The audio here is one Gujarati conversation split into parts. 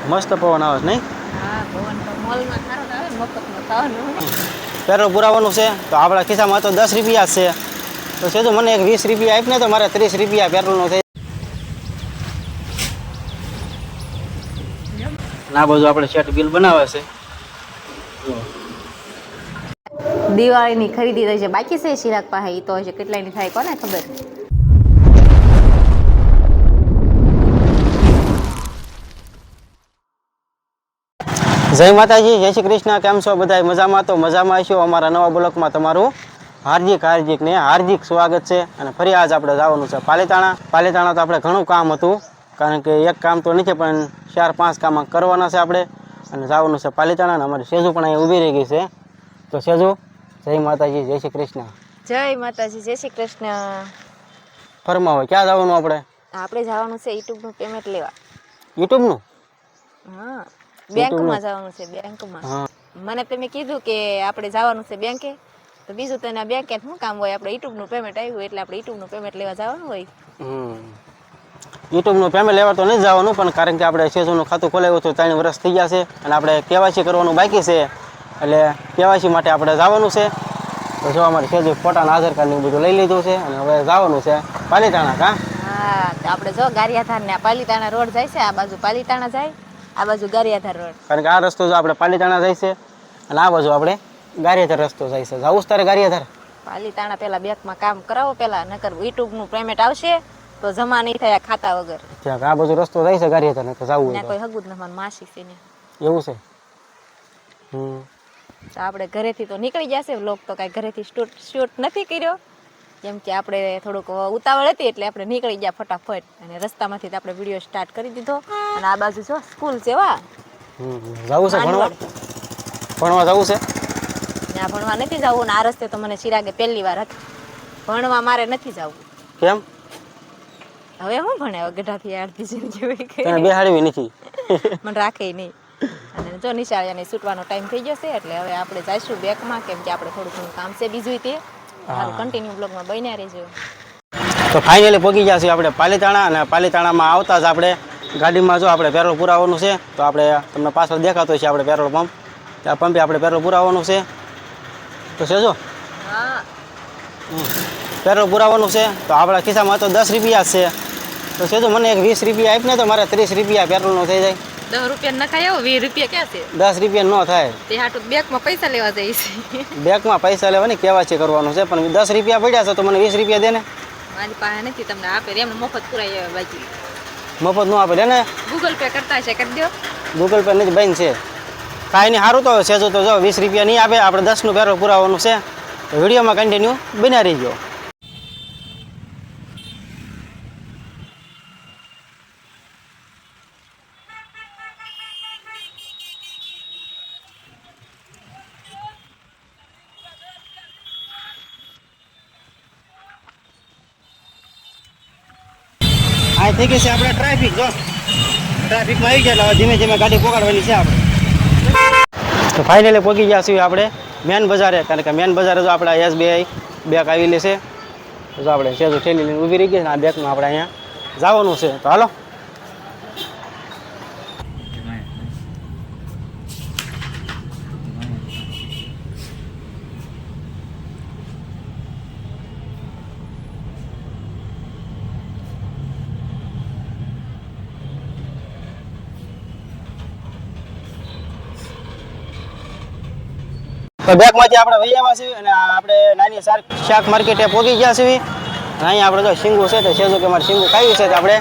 મસ્ત પવન આવે છે નહીં? હા પવન તો મોલમાં સારો આવે ને મફતમાં ખાવાનું. પેટ્રોલ પુરાવાનું છે તો આપણા ખિસ્સામાં તો 10 રૂપિયા જ છે. તો સીધું મને એક 20 રૂપિયા આપને તો મારે 30 રૂપિયા પેટ્રોલનો થઈ. ના બધું આપણે સેટ બિલ બનાવે છે. દિવાળીની ખરીદી તો છે બાકી છે ચિરાગ પાસે, એ તો હશે કેટલાની થાય કોને ખબર. જય માતાજી, જય શ્રી કૃષ્ણ. કેમ છો બધા? મજામાં? તો મજામાં છો. અમારા નવા બ્લોકમાં તમારું હાર્દિક સ્વાગત છે. અને ફરી આજ આપણે જવાનું છે પાલીતાણા. તો આપણે ઘણું કામ હતું, કારણ કે એક કામ તો નથી પણ 4-5 કામ કરવાના છે આપણે. અને જવાનું છે પાલીતાણા. અને અમારી સેજુ પણ અહીં ઊભી રહી ગઈ છે. તો સેજુ, જય માતાજી, જય શ્રી કૃષ્ણ. જય માતાજી, જય શ્રી કૃષ્ણ. ફરમાવો, ક્યાં જવાનું આપણે? આપણે જવાનું છે યુટ્યુબનું પેમેન્ટ લેવા. યુટ્યુબનું? હા, બેંકમાં જવાનું છે. બેંકમાં મને તમે કીધું કે આપણે જવાનું છે બેંકે, તો બીજું તો એના બેંકે શું કામ હોય? આપણે યુટ્યુબનું પેમેન્ટ આવ્યું એટલે આપણે યુટ્યુબનું પેમેન્ટ લેવા જવાનું હોય. યુટ્યુબનું પેમેન્ટ લેવા તો નહીં જવાનું, પણ કારણ કે આપણે સેજુનું ખાતું ખોલાવ્યું હતું 3 વર્ષ થઈ ગયા છે અને આપણે કેવાયસી કરવાનું બાકી છે, એટલે કેવાયસી માટે આપણે જવાનું છે. તો જો અમારે સેજુ ફોટાના આધાર કાર્ડ બધું લઈ લીધું છે અને હવે જવાનું છે પાલીતાણા. હા, તો આપણે જો ગારિયાધાર ને પાલીતાણા રોડ જાય છે. આ બાજુ પાલીતાણા જાય, આ બાજુ ગારિયાધાર રોડ. કારણ કે આ રસ્તો જો આપણે પાલીતાણા જાય છે અને આ બાજુ આપણે ગારિયાધાર રસ્તો જાય છે. જવું તારે ગારિયાધાર? પાલીતાણા પેલા બેંકમાં કામ કરાવો પેલા, નકર યુટ્યુબનું પેમેન્ટ આવશે તો જમા નહીં થયા ખાતા વગર. આ બાજુ રસ્તો જાય છે ગારિયાધાર, ને તો જવું હોય કોઈ હગુદ ન માસી છે ને એવું છે. તો આપણે ઘરેથી તો નીકળી જશે. વ્લોગ તો કાંઈ ઘરેથી શૂટ નથી કર્યો, કેમ કે આપણે થોડુંક ઉતાવળ હતી એટલે આપણે નીકળી ગયા ફટાફટ. અને રસ્તામાંથી આપણે વિડીયો સ્ટાર્ટ કરી દીધો. અને આ બાજુ જો સ્કૂલ છે. જવું છે ભણવા જવું છે. ના, ભણવા નથી જવું. આ રસ્તે તો મને ચિરાગે પહેલી વાર હતી. ભણવા મારે નથી જવું. કેમ? હવે હું ભણે ગઢાથી આડતી જિંદગી તને બેહાડવી નથી. મને રાખે નહીં. અને જો નિશાળિયાને છૂટવાનો ટાઈમ થઈ જશે એટલે હવે આપણે જઈશું બેંકમાં, કેમ કે આપણે થોડું ઘણું કામ છે બીજું તે. હારું, કન્ટિન્યુ બ્લોગમાં બન્યા રહેજો. તો ફાઇનલી પહોંચી ગયા છીએ આપણે પાલીતાણા. અને પાલીતાણામાં આવતા જ આપણે ગાડીમાં જો આપણે પેટ્રોલ પુરાવવાનું છે. તો આપણે તમને પાછળ દેખાતો છે આપણે પેટ્રોલ પંપ, ત્યાં પંપે આપણે પેટ્રોલ પુરાવવાનું છે. તો છે જો પેટ્રોલ પુરાવવાનું છે તો આપણા ખિસ્સામાં તો 10 રૂપિયા જ છે. તો છે જો મને એક 20 રૂપિયા આપને તો મારે 30 રૂપિયા પેટ્રોલનો થઈ જાય. 10 રૂપિયા ન ખાય, 20 રૂપિયા ક્યાં છે? 10 રૂપિયા ન થાય. તે હાટું બેંકમાં પૈસા લેવા જઈશ. બેંકમાં પૈસા લેવાની કેવાયસી કરવાનું છે, પણ 10 રૂપિયા પડ્યા છે તો મને 20 રૂપિયા દે ને. મારી પાસે નથી, તમને આપે એમને મફત પુરાઈ આવે. બાકી મફત નો આપે ને. ગૂગલ પે કરતા છે, કરી દો. ગૂગલ પે નથી, બંધ છે. કાંઈ નહીં, સારું તો સેજુ તો જો 20 રૂપિયા નહીં આપે. આપણે 10નું પેટ્રોલ પુરાવવાનું છે. તો વિડીયોમાં કન્ટિન્યુ બન્યા રહીજો. આ થઈ ગઈ છે આપણે ટ્રાફિક. જો ટ્રાફિકમાં આવી ગયા એટલે ધીમે ધીમે ગાડી પકડવાની છે આપણે. તો ફાઇનલી પહોંચી ગયા છીએ આપણે મેન બજારે, કારણ કે મેન બજારે જો આપણે SBI બેંક આવેલી છે. જો આપણે સેજુ ઠેલી લઈને ઊભી રહી ગઈ છે. આ બેંકમાં આપણે અહીંયા જવાનું છે. તો હાલો. તો બેંકમાંથી આપણે વહી આવ્યા છીએ અને આપણે નાની શાક માર્કેટે પહોંચી ગયા છીએ. અહીંયા આપણે જો શીંગું છે તો સેજુ કે મારે શીંગું ખાવી છે તો આપણે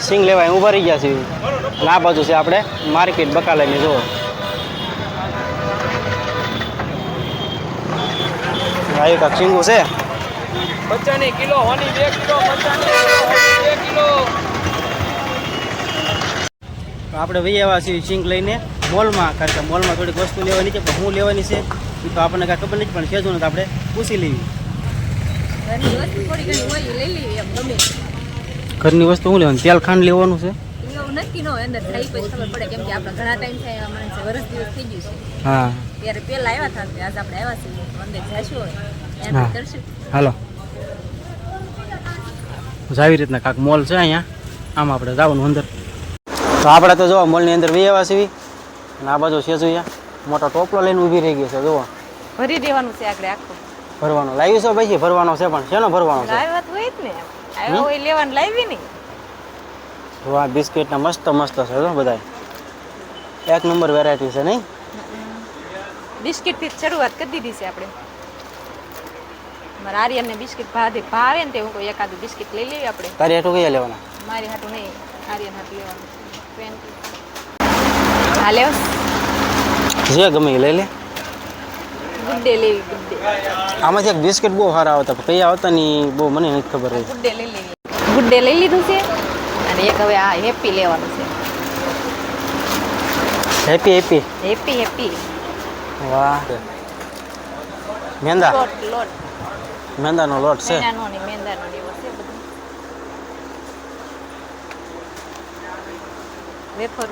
શીંગ લેવા ઊભા રહી ગયા છીએ. અને આ બાજુ છે આપણે માર્કેટ બકાલાની. જુઓ આ એક શીંગું છે 50 કિલો, હોની 2 કિલો, 50 કિલો. તો આપણે વહી આવ્યા છીએ શીંગ લઈને મોલમાં, કારણ કે મોલમાં થોડીક વસ્તુ લેવાની છે. પણ શું લેવાની છે એ તો આપણને કાંઈ ખબર નથી, પણ સેજુ ને તો આપણે પૂછી લેવી. ઘરની વસ્તુ શું લેવાની? તેલ ખાંડ લેવાનું છે. નક્કી ન હોય, અંદર જાય પછી ખબર પડે, કેમ કે આપણે ઘણા ટાઈમ થાય માણસે વર્ષ દિવસ થઈ ગયું છે. હા, ત્યારે પેલા આવ્યા હતા, આજ આપણે આવ્યા છીએ. અંદર જઈશું હવે કરશું. હાલો. આવી રીતના કાંક મોલ છે અહીંયા, આમ આપણે જવાનું અંદર. તો આપણે તો જો મોલની અંદર વી આવ્યા છીએ અને આ બાજુ સેજુયા મોટો ટોપલો લઈને ઊભી રહી ગઈ છે જુઓ ભરી દેવાનું છે આગળ આખું ભરવાનો લાવી છે પછી ભરવાનો છે પણ શેનો ભરવાનો છે લાવ્યા તો હોય જ ને આવ્યા હોય લેવાનું લાવી ને જો આ બિસ્કિટના મસ્ત મસ્ત છે જો બધા એક નંબર વેરાયટી છે નહીં બિસ્કિટ થી શરૂઆત કરી દીધી છે આપણે મારા આર્યનને બિસ્કિટ ભાવે ને તે હું કોઈ એકાદું બિસ્કિટ લઈ લેવી આપણે તારી હાટું કયા લેવાના મારી હાટું નહીં આર્યન હાટું લેવાનું હા લેવ જે ગમે એ લઈ લે ગુડ ડે લેવી ગુડ ડે આમાંથી એક બિસ્કિટ બહુ સારા આવતા પણ કયા આવતા ની બહુ મને નથી ખબર રહી ગુડ ડે લઈ લેવી ગુડ ડે લઈ લીધું છે અને એક હવે આ હેપી લેવાનું છે હેપી હેપી હેપી હેપી વાહ મેંદા લોટ મેંદાનો લોટ છે મેંદાનો ને મેંદાનો ને એવો છે બધું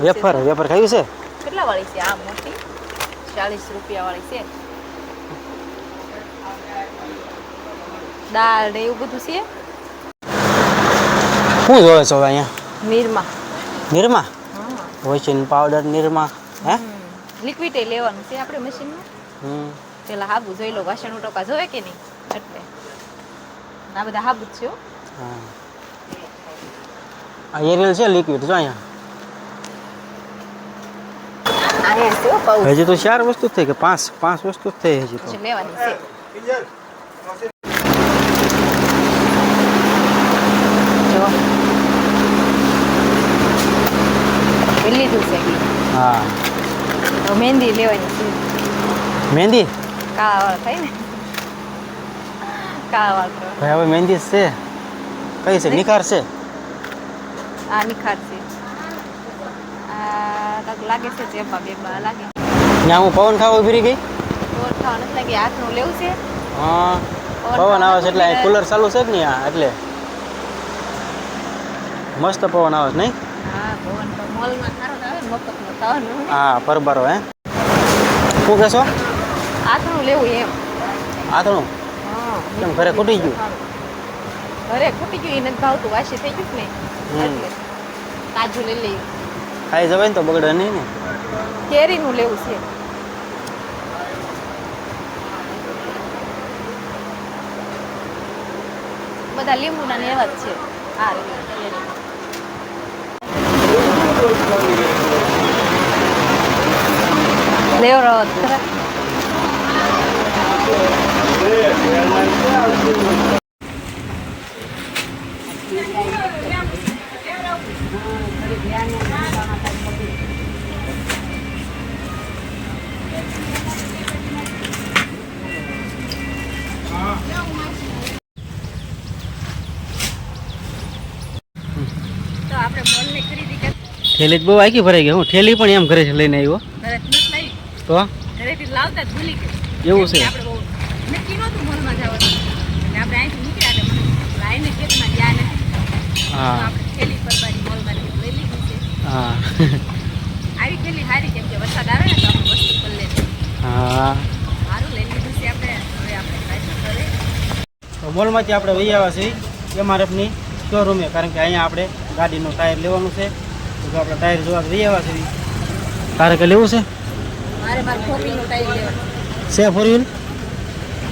વેફર વેફર ખાવી છે કેટલા વાળી છે આ મોટી 40 રૂપિયા વાળી છે દાળ ને એવું બધું છે શું જોવે છો અહીંયા નિરમા નિરમા વોશિંગ પાવડર નિરમા હે લિક્વિડ લેવાનું છે આપણે મશીનમાં પેલા હાબુ જોઈ લો વાસણ ટોકા જોવે કે નહીં એટલે આ બધા હાબુ જ છે હો. હા આ એરિયલ છે લિક્વિડ જો અહીંયા આ છે હો પાઉચ હજી તો 4 વસ્તુ જ થઈ કે 5 વસ્તુ જ થઈ હજી તો છે લેવાની છે જો એ લીધું છે હા તો મહેંદી લેવાની છે મહેંદી કાળા વાળ થાય ને કાળા વાળ કરવા. ભાઈ હવે મહેંદી જ છે કઈ છે નિખાર છે આ નિખાર છે આ કાંઈક લાગે છે જેમાં બેમાં લાગે ત્યાં હું પવન ખાવા ઉભી રહી ગઈ તો ખાવા નથી લાગે હાથનું લેવું છે હા પવન આવે છે એટલે અહીં કુલર ચાલુ છે કે નહીં આ એટલે મસ્ત પવન આવે છે નહીં હા ભવન તો મોલમાં સારો આવે ને મફતનો થવાનું હા પરબારો હે શું કહેશો હાથનું લેવું એમ આથણું હા કેમ ઘરે ખૂટી ગયું ઘરે ખૂટી ગયું એ નથી ભાવતું વાસી થઈ ગયું ને એટલે તાજું લઈ લઈએ ખાઈ જવાય ને તો બગડે નહીં ને કેરીનું લેવું છે બધા લીંબુના ને એવા જ છે આ રીતે કેરી લેવો રહો ખરા તો આપણે મોલની ખરીદી કરી થેલી જ બહુ આખી ભરાઈ ગઈ હું થેલી પણ એમ ઘરે લઈને આવ્યો ઘરેથી નથી લાવી તો ઘરેથી લાવતા જ ભૂલી ગઈ એવું છે આપણે બહુ નક્કી નહોતું મોલમાં જવાનું એટલે આપણે અહીંથી નીકળ્યા એટલે મને લાઈને ખેતમાં ગયા નથી તો હા આપણે થેલી પરબારી મોલમાંથી લઈ લીધી છે હા આવી થેલી સારી કેમ કે વરસાદ આવે ને તો આપણે વસ્તુ પલ્લે છે હા સારું લઈ લીધું છે આપણે હવે આપણે પાછું ઘરે તો મોલમાંથી આપણે વહી આવ્યા છીએ એમઆરએફની શોરૂમે કારણ કે અહીંયા આપણે ગાડીનું ટાયર લેવાનું છે તો આપણે ટાયર જોવા વહી આવ્યા છીએ તારે કે લેવું છે મારે મારું ખોપીનું ટાઈમ લેવાનું છે ફોર વ્હીલ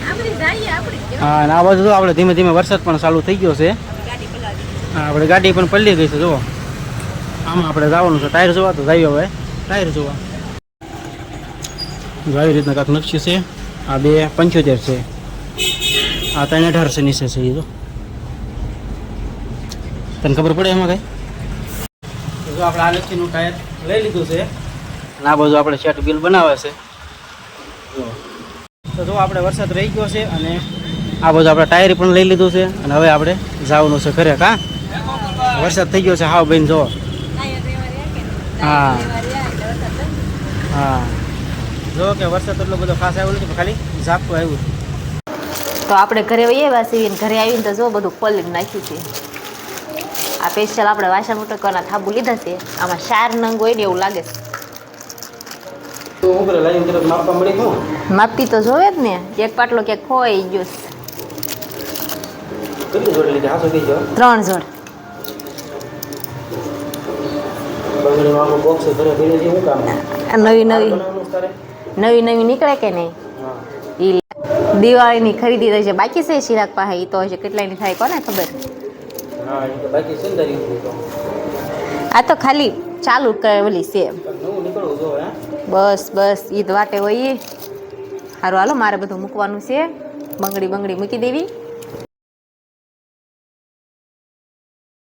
આ બધી જઈએ આપણી હા અને આ બાજુ તો આપણે ધીમે ધીમે વરસાદ પણ ચાલુ થઈ ગયો છે ગાડી પલાવી હા આપણે ગાડી પણ પલળી ગઈ છે જુઓ આમાં આપણે જવાનું છે ટાયર જોવા તો જઈએ હવે ટાયર જોવા જો આવી રીતના કાંઈક નકશી છે આ 275 છે આ 318 છે નીચે છે એ જો તને ખબર પડે એમાં કઈ જો આપણે આ લક્ષીનું ટાયર લઈ લીધું છે અને આ બાજુ આપણે સેટ બિલ બનાવે છે જો તો જો આપણે વરસાદ રહી ગયો છે અને આ બાજુ આપણે ટાયર પણ લઈ લીધું છે અને હવે આપણે જવાનું છે ઘરે કા વરસાદ થઈ ગયો છે હાવ બેન જો હા હા જો કે વરસાદ એટલો બધો ખાસ આવ્યો નથી પણ ખાલી ઝાપટું આવ્યું તો આપણે ઘરે વહીએ વાસી ઘરે આવીને તો જો બધું પલળી નાખ્યું છે આ સ્પેશિયલ આપણે વાસણ ઉટકવાના થાબુ લીધા છે આમાં 4 નંગ હોય ને એવું લાગે છે તો હું કરે લાઈન તરફ માપવા મળી હું માપી તો જોવે જ ને એક પાટલો ક્યાંક ખોવાઈ ગયો છે. કેટલી જોડી લીધી હાસો કઈ ગયો 3 જોડ બસ ઘડી આખું બોક્સ ઘરે ભીને છે શું કામ આ નવી નવી બનાવવાનું છે તારે? નવી નવી નીકળે કે નહીં હા ઈ દિવાળીની ખરીદી તો છે બાકી છે ચિરાગ પાસે ઈ તો હશે કેટલાની થાય કોને ખબર હા એ તો બાકી સુંદરી તો આ તો ખાલી ચાલુ કરેલી છે નવું નીકળવું જો હે બસ બસ ઈદ વાટે હોય સારું હાલો મારે બધું મૂકવાનું છે બંગડી મૂકી દેવી